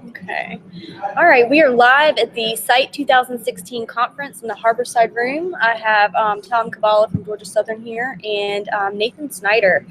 Okay. All right. We are live at the Site 2016 conference in the Harborside Room. I have Tom Kabbalah from Georgia Southern here and Nathan Snyder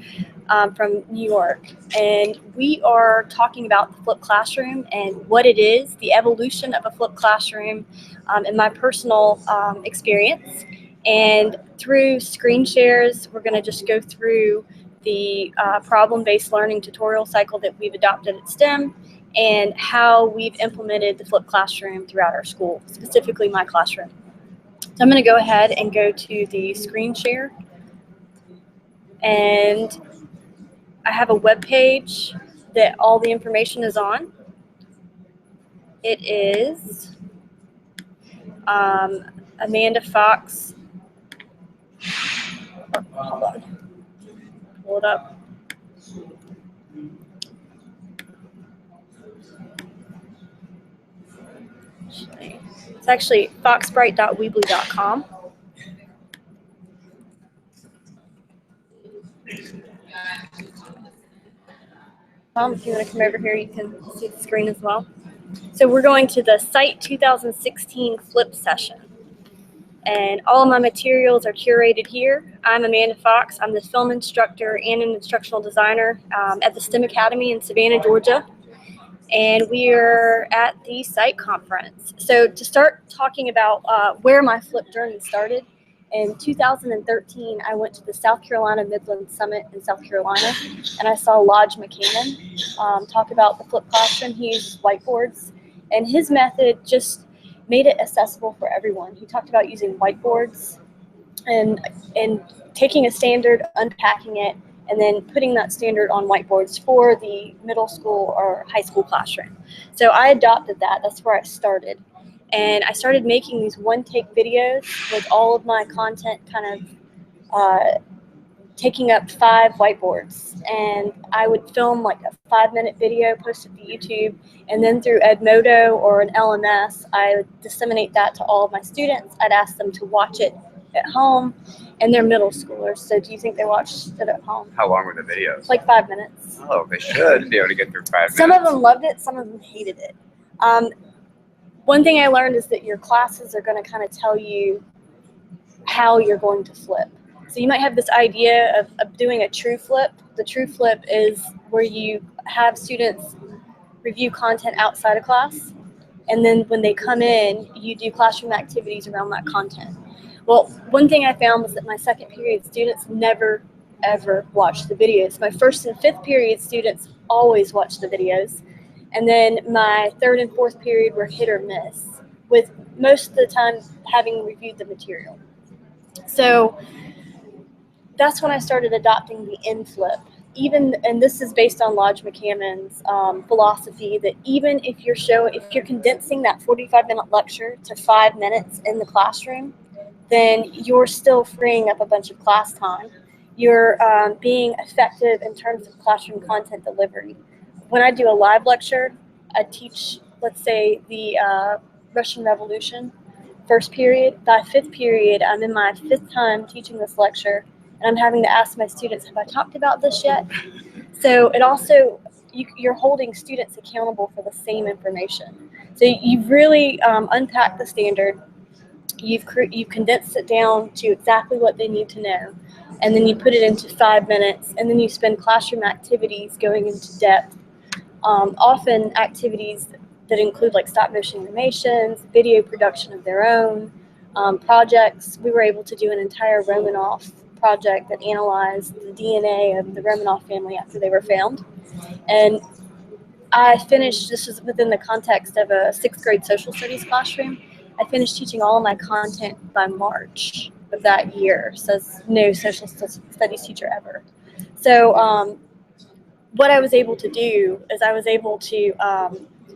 from New York. And we are talking about the flipped classroom and what it is, the evolution of a flipped classroom, and my personal experience. And through screen shares, we're going to just go through the problem-based learning tutorial cycle that we've adopted at STEM and how we've implemented the flipped classroom throughout our school, specifically my classroom. So I'm going to go ahead and go to the screen share. And I have a web page that all the information is on. It is Amanda Fox. Hold on. Pull it up. It's actually foxbright.weebly.com. If you want to come over here, you can see the screen as well. So we're going to the Site 2016 Flip session. And all of my materials are curated here. I'm Amanda Fox. I'm the film instructor and an instructional designer at the STEM Academy in Savannah, Georgia. And we are at the Site conference. So to start talking about where my flip journey started, in 2013, I went to the South Carolina Midland Summit in South Carolina, and I saw Lodge McCammon talk about the flipped classroom. He uses whiteboards, and his method just made it accessible for everyone. He talked about using whiteboards and taking a standard, unpacking it, and then putting that standard on whiteboards for the middle school or high school classroom. So I adopted that. That's where I started. And I started making these one-take videos with all of my content kind of taking up 5 whiteboards. And I would film like a 5-minute video, post it to YouTube, and then through Edmodo or an LMS, I would disseminate that to all of my students. I'd ask them to watch it at home, and they're middle schoolers. So do you think they watched it at home? How long were the videos? Like 5 minutes. Oh, they should be able to get through 5 minutes. Some of them loved it, some of them hated it. One thing I learned is that your classes are going to kind of tell you how you're going to flip. So you might have this idea of doing a true flip. The true flip is where you have students review content outside of class, and then when they come in, you do classroom activities around that content. Well, one thing I found was that my second period students never, ever watched the videos. My first and fifth period students always watched the videos. And then my third and fourth period were hit or miss, with most of the time having reviewed the material. So that's when I started adopting the in-flip. And this is based on Lodge McCammon's philosophy that even if you're condensing that 45-minute lecture to 5 minutes in the classroom, then you're still freeing up a bunch of class time. You're being effective in terms of classroom content delivery. When I do a live lecture, I teach, let's say, the Russian Revolution, first period. By fifth period, I'm in my 5th time teaching this lecture, and I'm having to ask my students, have I talked about this yet? So it also, you're holding students accountable for the same information. So you've really unpacked the standard. You've condensed it down to exactly what they need to know, and then you put it into 5 minutes, and then you spend classroom activities going into depth. Often activities that include like stop motion animations, video production of their own, projects. We were able to do an entire Romanoff project that analyzed the DNA of the Romanoff family after they were found. And I finished, this was within the context of a 6th grade social studies classroom. I finished teaching all of my content by March of that year, so no social studies teacher ever. So what I was able to do is I was able to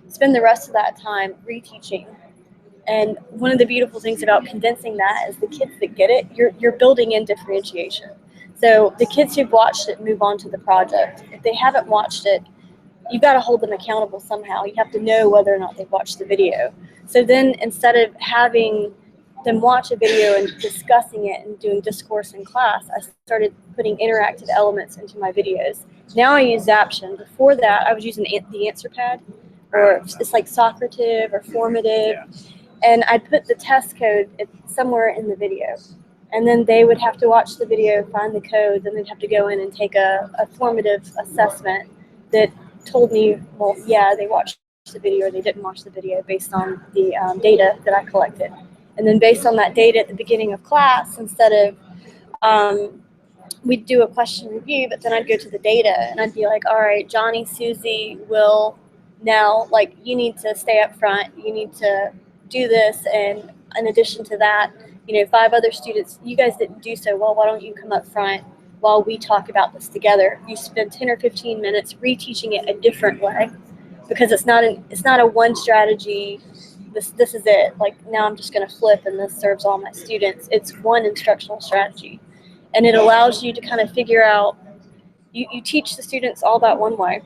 spend the rest of that time reteaching. And one of the beautiful things about condensing that is the kids that get it, you're building in differentiation. So the kids who've watched it move on to the project. If they haven't watched it, you've got to hold them accountable somehow. You have to know whether or not they've watched the video. So then instead of having them watch a video and discussing it and doing discourse in class, I started putting interactive elements into my videos. Now I use Zaption. Before that, I was using the answer pad, or it's like Socrative or formative. Yeah. And I'd put the test code somewhere in the video. And then they would have to watch the video, find the code, then they'd have to go in and take a formative assessment that told me, well, yeah, they watched the video or they didn't watch the video based on the data that I collected. And then based on that data at the beginning of class, instead of we'd do a question review, but then I'd go to the data and I'd be like, all right, Johnny, Susie, Will, now, like, you need to stay up front. You need to do this. And in addition to that, 5 other students, you guys didn't do so well. Why don't you come up front while we talk about this together? You spend 10 or 15 minutes reteaching it a different way, because it's not a one strategy. This is it. Like, now I'm just going to flip and this serves all my students. It's one instructional strategy. And it allows you to kind of figure out, you teach the students all that one way.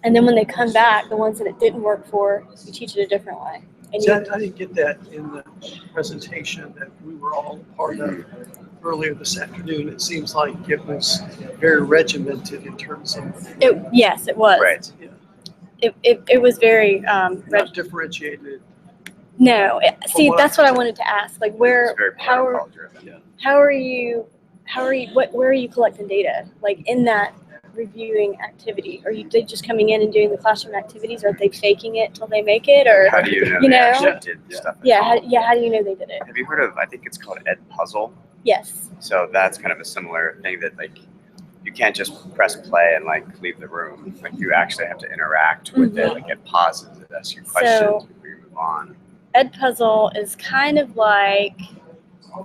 And then when they come back, the ones that it didn't work for, you teach it a different way. And I didn't get that in the presentation that we were all part of earlier this afternoon. It seems like it was very regimented in terms of. Yes, it was. Right. Yeah. It was very Not differentiated. No, that's what I wanted to ask. Like, how are you where are you collecting data? Like, in that reviewing activity, are they just coming in and doing the classroom activities, or are they faking it till they make it, or how do you know they actually did stuff? How do you know they did it? Have you heard of, I think it's called Edpuzzle? Yes. So that's kind of a similar thing, that like you can't just press play and like leave the room. Like, you actually have to interact with it. Like, it pauses, it asks you questions before you move on. Edpuzzle is kind of like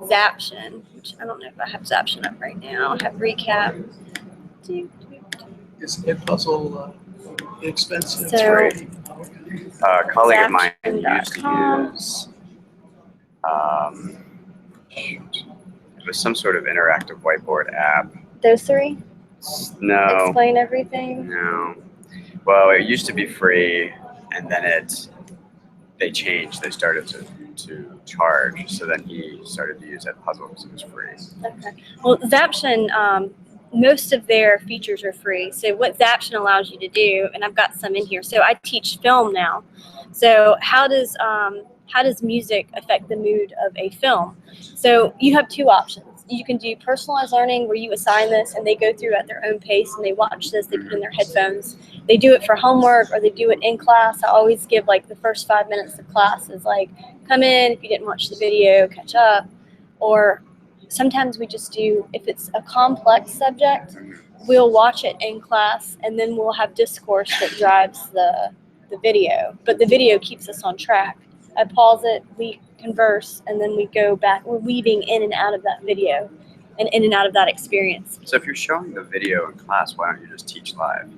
Zaption, which I don't know if I have Zaption up right now. I have Recap. Is Edpuzzle inexpensive? So, free? A colleague of mine used to Zaption.com. use it was some sort of interactive whiteboard app. Those 3? No. Explain everything? No. Well, it used to be free, and then they changed. They started to charge. So then he started to use Edpuzzle because it was free. Okay. Well, Zaption, most of their features are free. So what Zaption allows you to do, and I've got some in here. So I teach film now. So how does music affect the mood of a film? So you have 2 options. You can do personalized learning, where you assign this and they go through at their own pace and they watch this, they put in their headphones. They do it for homework or they do it in class. I always give like the first 5 minutes of class is like, come in, if you didn't watch the video, catch up. Or sometimes we just do, if it's a complex subject, we'll watch it in class and then we'll have discourse that drives the video. But the video keeps us on track. I pause it, we converse, and then we go back. We're weaving in and out of that video and in and out of that experience. So if you're showing the video in class, why don't you just teach live?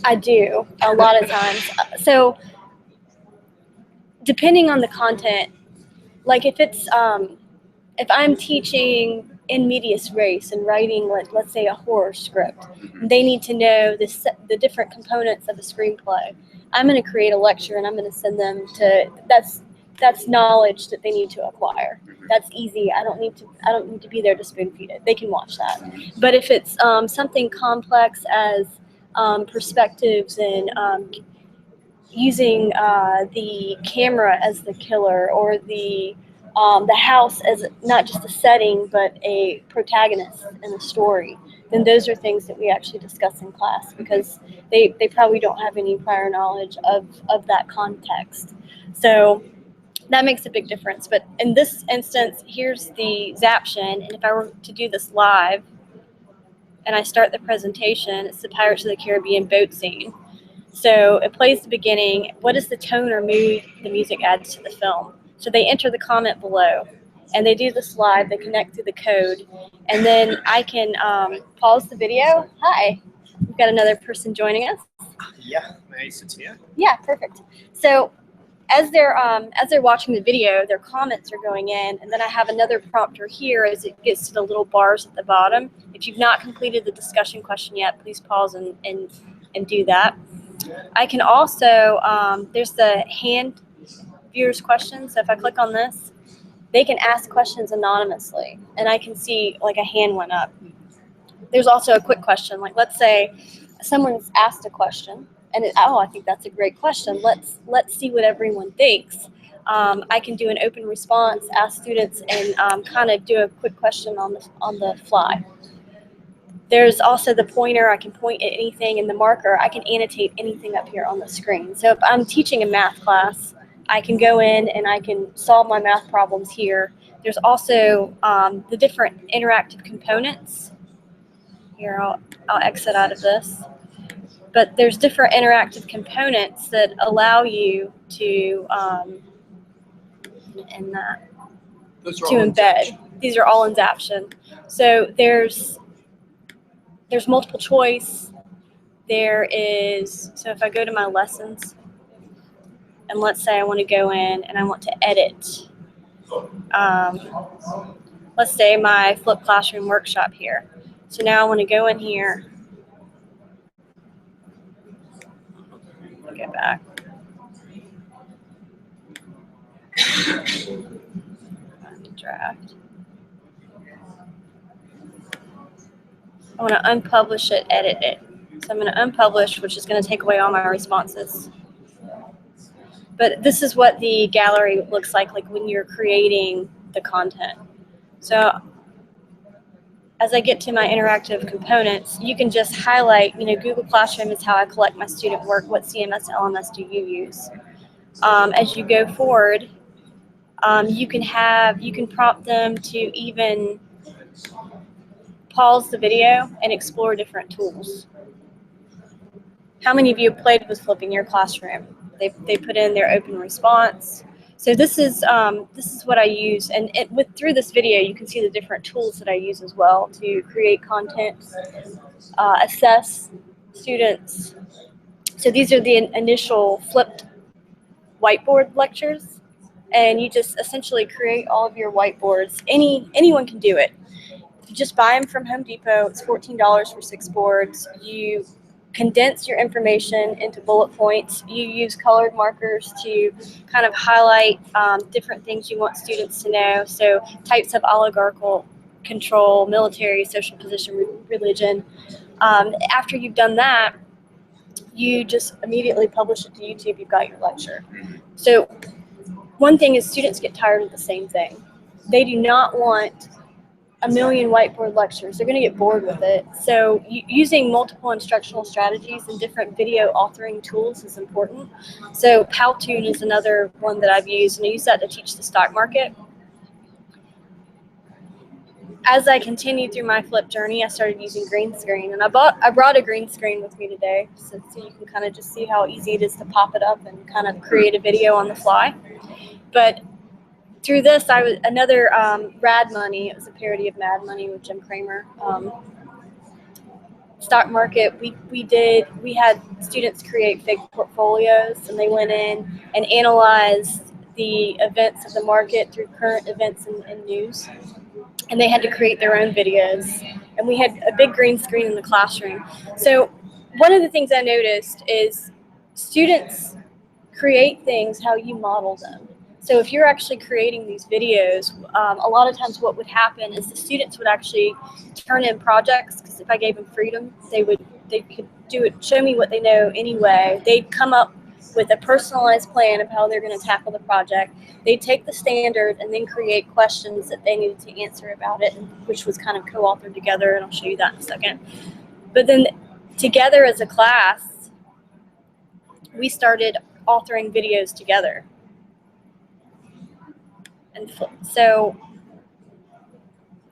I do a lot of times. So depending on the content, like if it's if I'm teaching in medias res and writing, let's say a horror script, they need to know the different components of a screenplay. I'm going to create a lecture and I'm going to send them to that's knowledge that they need to acquire. That's easy. I don't need to be there to spoon feed it. They can watch that. But if it's something complex as perspectives and using the camera as the killer, or the house as not just a setting but a protagonist in the story, then those are things that we actually discuss in class, because they probably don't have any prior knowledge of that context. So that makes a big difference. But in this instance, here's the Zaption, and if I were to do this live and I start the presentation, it's the Pirates of the Caribbean boat scene. So it plays the beginning. What is the tone or mood the music adds to the film? So they enter the comment below, and they do this live. They connect through the code, and then I can pause the video. Hi, we've got another person joining us. Yeah, may I sit here? Yeah, perfect. So as they're watching the video, their comments are going in, and then I have another prompter here as it gets to the little bars at the bottom. If you've not completed the discussion question yet, please pause and do that. I can also, there's the hand viewers questions. So if I click on this, they can ask questions anonymously, and I can see like a hand went up. There's also a quick question. Like, let's say someone's asked a question I think that's a great question. Let's see what everyone thinks. I can do an open response, ask students, and kind of do a quick question on the fly. There's also the pointer. I can point at anything, and the marker, I can annotate anything up here on the screen. So if I'm teaching a math class, I can go in and I can solve my math problems here. There's also the different interactive components. Here, I'll exit out of this. But there's different interactive components that allow you to embed. These are all in Zaption. So there's multiple choice. There is, so if I go to my lessons, and let's say I want to go in and I want to edit, let's say my flipped classroom workshop here. So now I want to go in here, get back. Draft. I want to unpublish it, edit it. So I'm going to unpublish, which is going to take away all my responses. But this is what the gallery looks like when you're creating the content. So as I get to my interactive components, you can just highlight, Google Classroom is how I collect my student work. What CMS LMS do you use? As you go forward, you can prompt them to even pause the video and explore different tools. How many of you have played with flipping your classroom? They put in their open response. So this is what I use, and through this video you can see the different tools that I use as well to create content, assess students. So these are the initial flipped whiteboard lectures, and you just essentially create all of your whiteboards. Anyone can do it. You just buy them from Home Depot. It's $14 for 6 boards. You condense your information into bullet points. You use colored markers to kind of highlight different things you want students to know. So types of oligarchical control, military, social position, religion. After you've done that, you just immediately publish it to YouTube. You've got your lecture. So one thing is students get tired of the same thing. They do not want a million whiteboard lectures. They're going to get bored with it. So using multiple instructional strategies and different video authoring tools is important. So Powtoon is another one that I've used, and I use that to teach the stock market. As I continued through my flip journey, I started using green screen, and I brought a green screen with me today, so you can kind of just see how easy it is to pop it up and kind of create a video on the fly. But through this, I was another Rad Money. It was a parody of Mad Money with Jim Cramer. Stock market. We had students create fake portfolios, and they went in and analyzed the events of the market through current events and news. And they had to create their own videos. And we had a big green screen in the classroom. So one of the things I noticed is students create things how you model them. So if you're actually creating these videos, a lot of times what would happen is the students would actually turn in projects, because if I gave them freedom, they could do it, show me what they know anyway. They'd come up with a personalized plan of how they're going to tackle the project. They'd take the standard and then create questions that they needed to answer about it, which was kind of co-authored together, and I'll show you that in a second. But then together as a class, we started authoring videos together. And so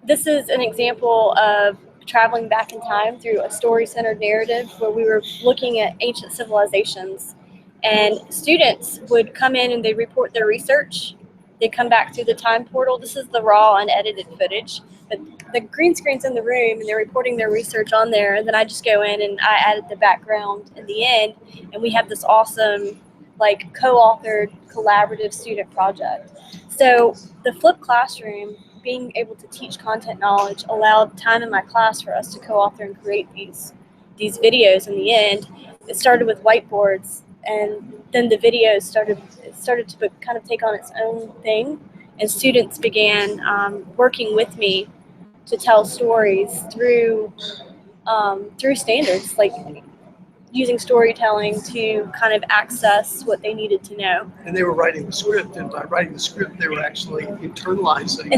this is an example of traveling back in time through a story-centered narrative where we were looking at ancient civilizations, and students would come in and they report their research. They come back through the time portal. This is the raw unedited footage, but the green screen's in the room and they're reporting their research on there, and then I just go in and I added the background in the end, and we have this awesome co-authored collaborative student project. So the flipped classroom, being able to teach content knowledge, allowed time in my class for us to co-author and create these videos. In the end, it started with whiteboards, and then the videos started to kind of take on its own thing, and students began working with me to tell stories through standards. using storytelling to kind of access what they needed to know. And they were writing the script, and by writing the script, they were actually internalizing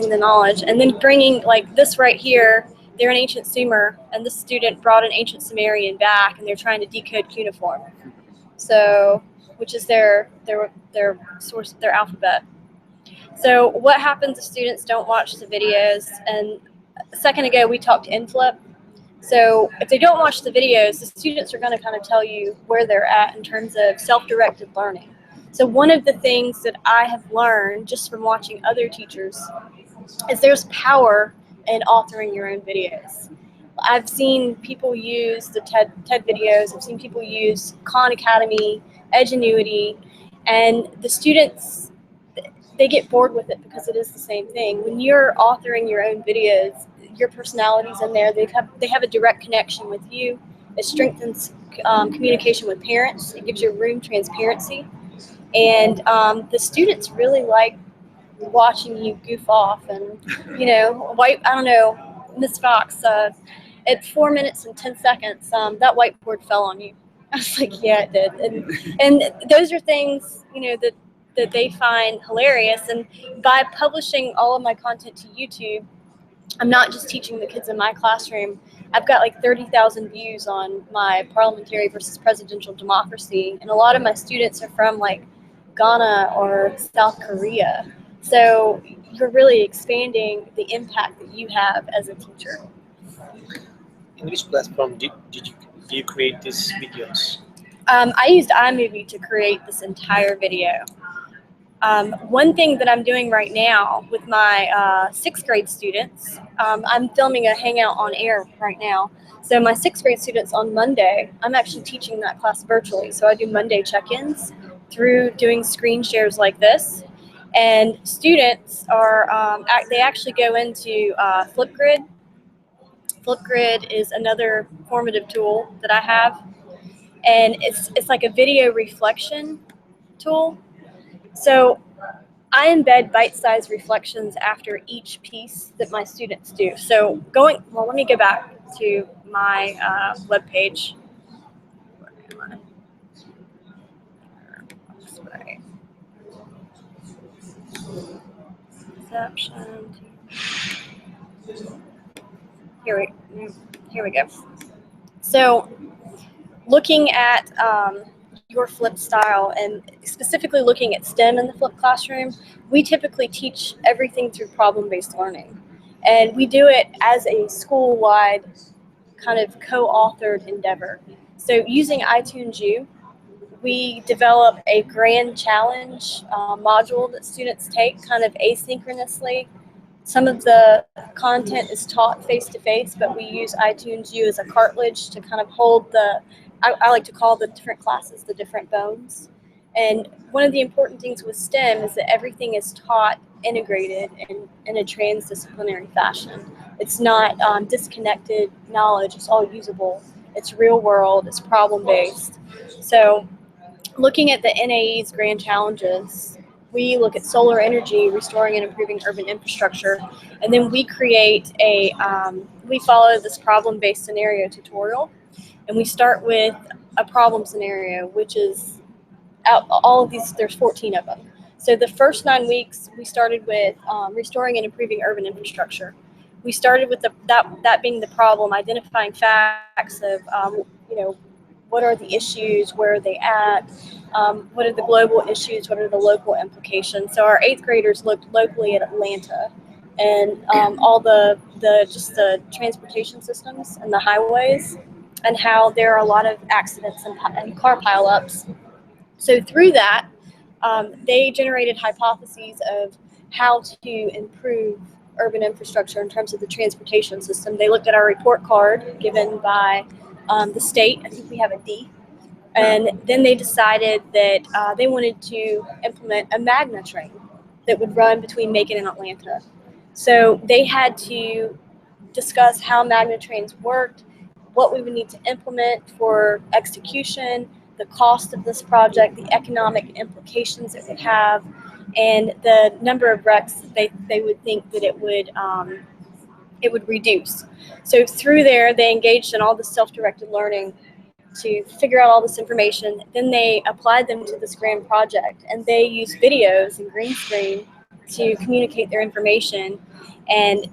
The knowledge, and then bringing, like this right here, they're an ancient Sumer, and this student brought an ancient Sumerian back, and they're trying to decode cuneiform. So, which is their source, their alphabet. So what happens if students don't watch the videos? And a second ago we talked inflip. So if they don't watch the videos, the students are going to kind of tell you where they're at in terms of self-directed learning. So one of the things that I have learned just from watching other teachers is there's power in authoring your own videos. I've seen people use the TED videos. I've seen people use Khan Academy, Edgenuity, and the students, they get bored with it because it is the same thing. When you're authoring your own videos, your personality's in there. They have a direct connection with you. It strengthens communication with parents. It gives your room transparency. And the students really like watching you goof off and, I don't know, Miss Fox, at 4 minutes and 10 seconds, that whiteboard fell on you. I was like, yeah, it did. And those are things, that they find hilarious. And by publishing all of my content to YouTube, I'm not just teaching the kids in my classroom. I've got like 30,000 views on my parliamentary versus presidential democracy. And a lot of my students are from like Ghana or South Korea. So you're really expanding the impact that you have as a teacher. In which platform do you create these videos? I used iMovie to create this entire video. One thing that I'm doing right now with my 6th grade students, I'm filming a Hangout on air right now. So my 6th grade students on Monday, I'm actually teaching that class virtually. So I do Monday check-ins through doing screen shares like this. And students are, they actually go into Flipgrid. Flipgrid is another formative tool that I have. And it's like a video reflection tool. So I embed bite-sized reflections after each piece that my students do. So let me go back to my webpage. Perception. Here we go. So looking at your flip style and specifically looking at STEM in the flipped classroom, we typically teach everything through problem-based learning. And we do it as a school-wide kind of co-authored endeavor. So using iTunes U, we develop a grand challenge module that students take kind of asynchronously. Some of the content is taught face-to-face, but we use iTunes U as a cartilage to kind of hold I like to call the different classes the different bones. And one of the important things with STEM is that everything is taught integrated in a transdisciplinary fashion. It's not disconnected knowledge, it's all usable. It's real world, it's problem-based. So looking at the NAE's grand challenges, we look at solar energy, restoring and improving urban infrastructure, and then we create we follow this problem-based scenario tutorial. And we start with a problem scenario, which is all of these, there's 14 of them. So the first 9 weeks, we started with restoring and improving urban infrastructure. We started with that being the problem, identifying facts of, what are the issues, where are they at, what are the global issues, what are the local implications. So our 8th graders looked locally at Atlanta and all the transportation systems and the highways, and how there are a lot of accidents and car pileups. So through that, they generated hypotheses of how to improve urban infrastructure in terms of the transportation system. They looked at our report card given by the state. I think we have a D. And then they decided that they wanted to implement a Magna train that would run between Macon and Atlanta. So they had to discuss how Magna trains worked, what we would need to implement for execution, the cost of this project, the economic implications it would have, and the number of wrecks they would think that it would reduce. So through there, they engaged in all the self-directed learning to figure out all this information. Then they applied them to this grand project, and they used videos and green screen to communicate their information. And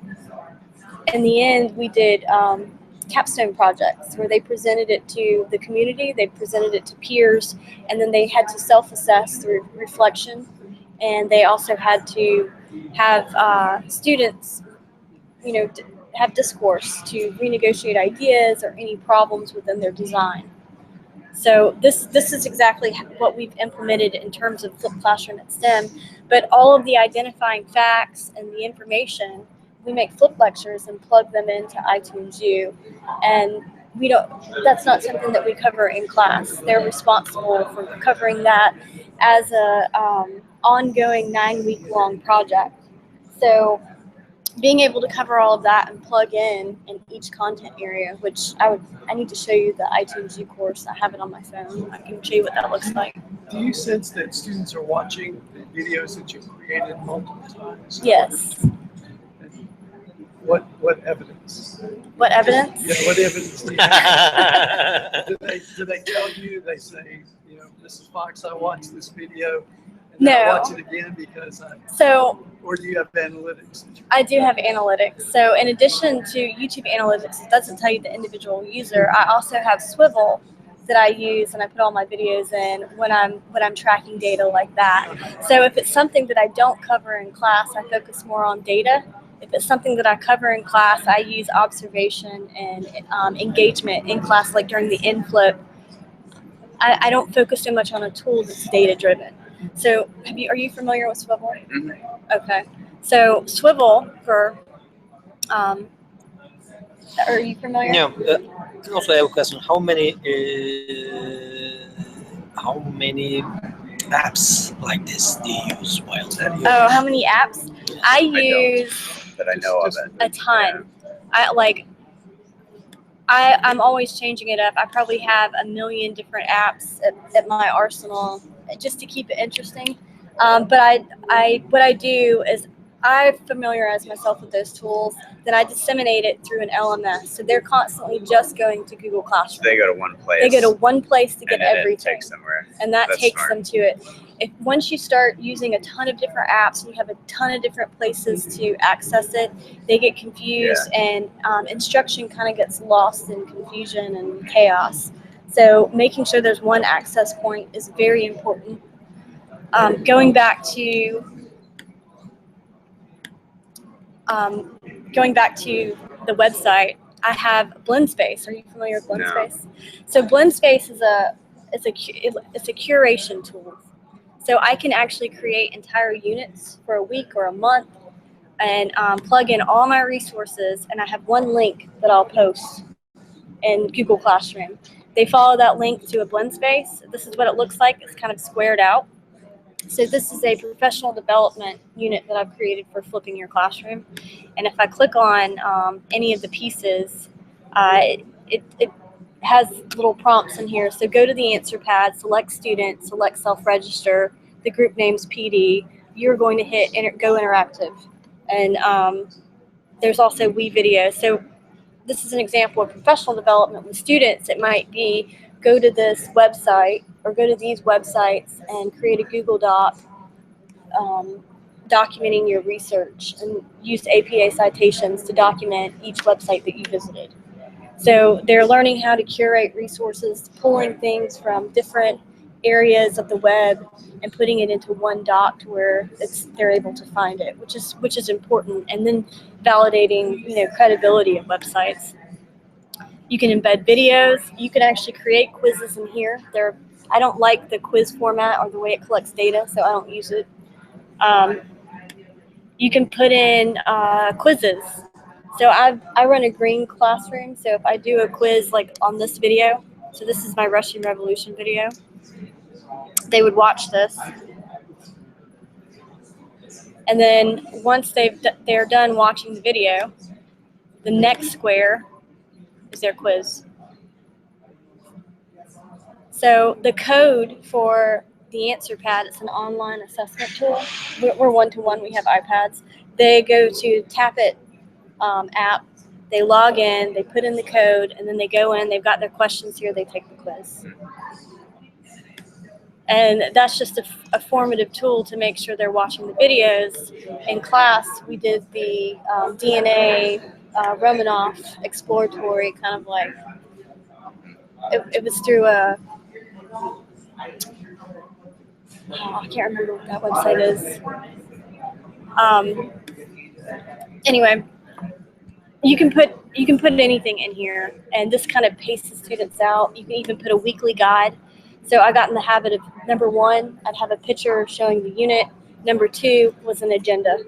in the end, we did capstone projects where they presented it to the community, they presented it to peers, and then they had to self-assess through reflection. And they also had to have students, have discourse to renegotiate ideas or any problems within their design. So this is exactly what we've implemented in terms of flipped classroom at STEM. But all of the identifying facts and the information, we make flip lectures and plug them into iTunes U. And that's not something that we cover in class. They're responsible for covering that as a ongoing 9-week-long project. So being able to cover all of that and plug in each content area, which I need to show you the iTunes U course. I have it on my phone. I can show you what that looks like. Do you sense that students are watching the videos that you've created multiple times? Yes. What evidence? What evidence? Yeah, what evidence do you have? do they tell you, they say, Mrs. Fox, I watched this video, and I watch it again because or do you have analytics? I do have analytics. So in addition to YouTube analytics, it doesn't tell you the individual user. I also have Swivel that I use, and I put all my videos in when I'm tracking data like that. So if it's something that I don't cover in class, I focus more on data. If it's something that I cover in class, I use observation and engagement in class, like during the inflip. I don't focus so much on a tool that's data driven. So are you familiar with Swivel? Mm-hmm. Okay. So Swivel are you familiar? Yeah. Also, I have a question. How many apps like this do you use while studying? Oh, how many apps? I use that I know of it. a ton. I'm always changing it up. I probably have a million different apps at my arsenal just to keep it interesting. But what I do is I familiarize myself with those tools, then I disseminate it through an LMS. So they're constantly just going to Google Classroom. So they go to one place. They go to one place to get everything. It takes somewhere. And that That's takes smart. them to it. Once you start using a ton of different apps and you have a ton of different places to access it, they get confused, and instruction kind of gets lost in confusion and chaos. So making sure there's one access point is very important. Going back to the website, I have BlendSpace. Are you familiar with BlendSpace? No. So BlendSpace is a curation tool. So I can actually create entire units for a week or a month and plug in all my resources, and I have one link that I'll post in Google Classroom. They follow that link to a BlendSpace. This is what it looks like. It's kind of squared out. So this is a professional development unit that I've created for flipping your classroom. And if I click on any of the pieces, it has little prompts in here. So go to the answer pad, select student, select self-register, the group name's PD. You're going to hit go interactive. And there's also WeVideo. So this is an example of professional development with students. It might be go to this website or go to these websites and create a Google Doc documenting your research, and use APA citations to document each website that you visited. So they're learning how to curate resources, pulling things from different areas of the web and putting it into one doc to where they're able to find it, which is important. And then validating, credibility of websites. You can embed videos. You can actually create quizzes in here. I don't like the quiz format or the way it collects data, so I don't use it. You can put in quizzes. So I run a green classroom, so if I do a quiz like on this video, so this is my Russian Revolution video, they would watch this. And then once they're done watching the video, the next square is their quiz. So the code for the answer pad, it's an online assessment tool. We're one-to-one, we have iPads. They go to Tap It app, They log in, they put in the code, and then they go in, they've got their questions here, they take the quiz. And that's just a formative tool to make sure they're watching the videos. In class, we did the DNA Romanov exploratory kind of like, it was through I can't remember what that website is. Anyway, you can put anything in here, and this kind of paces students out. You can even put a weekly guide. So I got in the habit of, number one, I'd have a picture showing the unit. Number two was an agenda.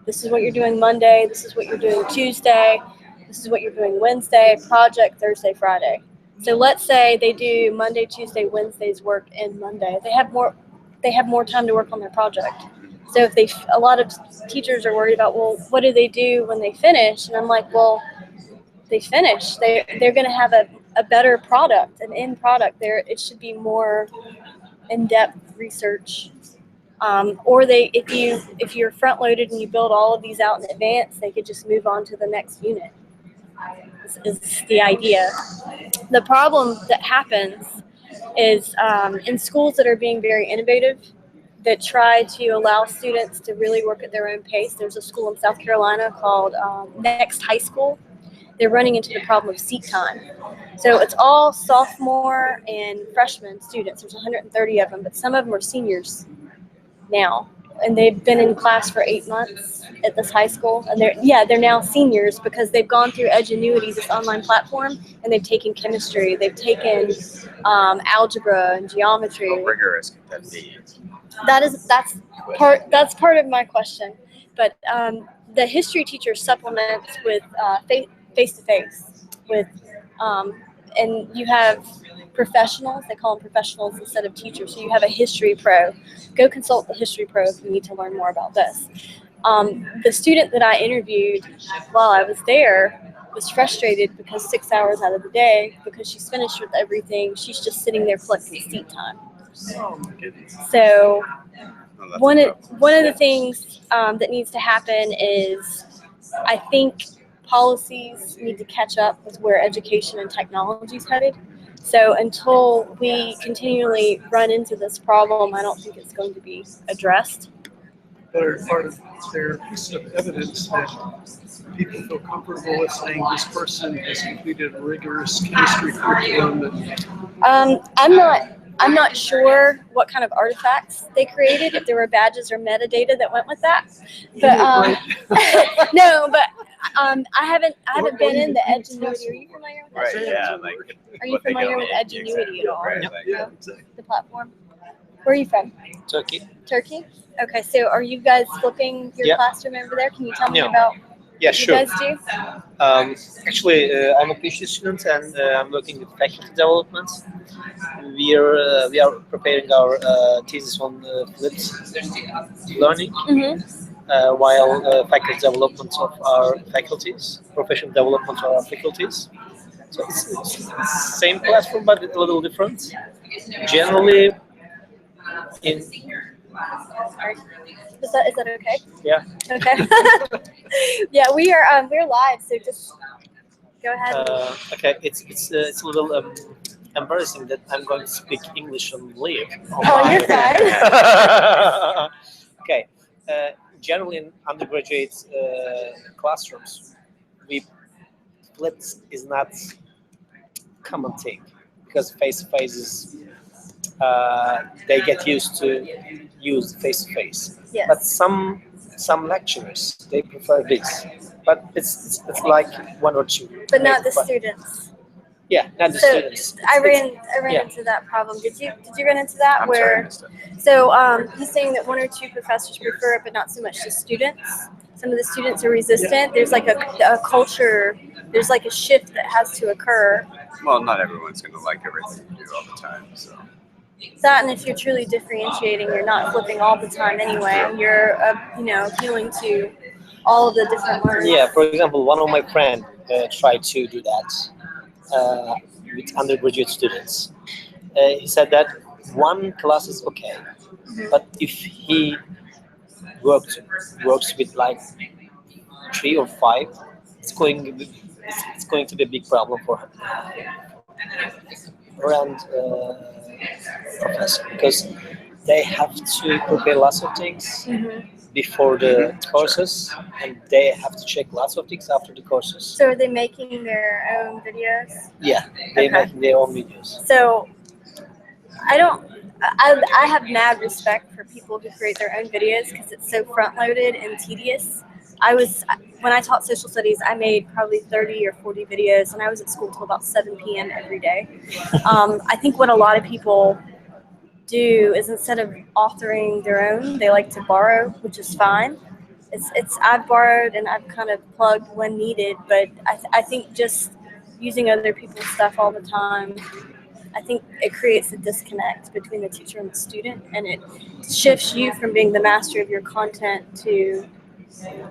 This is what you're doing Monday. This is what you're doing Tuesday. This is what you're doing Wednesday, project Thursday, Friday. So let's say they do Monday, Tuesday, Wednesday's work in Monday. They have more time to work on their project. So if a lot of teachers are worried about, well, what do they do when they finish? And I'm like, well, they finish. They're going to have a better product, an end product. It should be more in-depth research. Or if you're front-loaded and you build all of these out in advance, they could just move on to the next unit. Is the idea. The problem that happens is in schools that are being very innovative, that try to allow students to really work at their own pace. There's a school in South Carolina called Next High School. They're running into the problem of seat time. So it's all sophomore and freshman students. There's 130 of them, but some of them are seniors now. And they've been in class for 8 months at this high school. And they're now seniors because they've gone through Edgenuity, this online platform, and they've taken chemistry. They've taken algebra and geometry. How rigorous could that be? That's part of my question. But the history teacher supplements with face-to-face with, and you have professionals. They call them professionals instead of teachers. So you have a history pro. Go consult the history pro if you need to learn more about this. The student that I interviewed while I was there was frustrated because 6 hours out of the day, because she's finished with everything, she's just sitting there collecting seat time. So one of the things that needs to happen is, I think policies need to catch up with where education and technology is headed. So until we continually run into this problem, I don't think it's going to be addressed. But part of their piece of evidence that people feel comfortable with saying this person has completed a rigorous chemistry curriculum. I'm not sure what kind of artifacts they created, if there were badges or metadata that went with that. But no, but I haven't been in the Edgenuity. Are you familiar with that? Right, yeah. Are you familiar with Edgenuity at all? Right, Yeah, exactly. The platform? Where are you from? Turkey. Turkey? Okay, so are you guys flipping your classroom over there? Can you tell me about Yeah, what sure. you guys do? Actually, I'm a PhD student and I'm working with faculty development. We are preparing our thesis on flipped learning, while faculty development of our faculties, professional development of our faculties. So it's the same platform, but a little different. Generally, Is that okay? Yeah. Okay. Yeah, we're live, so just go ahead. Okay, it's a little embarrassing that I'm going to speak English on leave. Oh, you're fine. Okay. Generally, in undergraduate classrooms, flipped is not common thing because face-to-face is they get used to use face-to-face. Yes. But some lecturers they prefer this, but it's like one or two. But not the students. Yeah, not the So students. I ran yeah. into that problem. Did you run into that? I'm sorry, I missed it. So he's saying that one or two professors prefer it, but not so much the students. Some of the students are resistant. There's like a culture. There's like a shift that has to occur. Well, not everyone's going to like everything you do all the time, so. That, and if you're truly differentiating, you're not flipping all the time anyway. You're appealing to all of the different learners. Yeah, for example, one of my friends tried to do that with undergraduate students. He said that one class is okay, but if he works with like 3 or 5, it's going it's going to be a big problem for around professor, because they have to prepare lots of things before the courses, and they have to check lots of things after the courses. So are they making their own videos? Yeah, they're making their own videos. So I have mad respect for people who create their own videos because it's so front-loaded and tedious. When I taught social studies, I made probably 30 or 40 videos, and I was at school till about 7 p.m. every day. I think what a lot of people do is instead of authoring their own, they like to borrow, which is fine. I've borrowed and I've kind of plugged when needed, but I think just using other people's stuff all the time, I think it creates a disconnect between the teacher and the student, and it shifts you from being the master of your content to,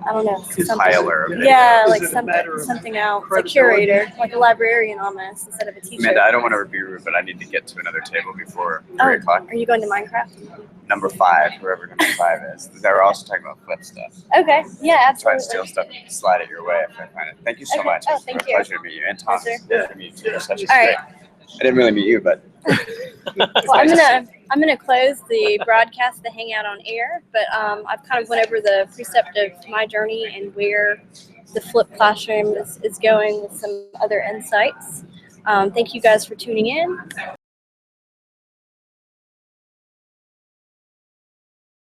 I don't know, something. Yeah, like something else, a curator, like a librarian almost, instead of a teacher. Amanda, I don't want to be rude, but I need to get to another table before 3 o'clock. Are you going to Minecraft? Number 5, whoever number 5 is. They were also talking about flip stuff. Okay, yeah, absolutely. Try to steal stuff, slide it your way if I find it. Thank you so much. Oh, It's been thank a you. pleasure to meet you. And Tom, Pleasure. to meet you too. Such a All great. right. I didn't really meet you, but Well, I'm gonna close the broadcast, the Hangout on air, but I've kind of went over the precept of my journey and where the flipped classroom is going with some other insights. Thank you guys for tuning in.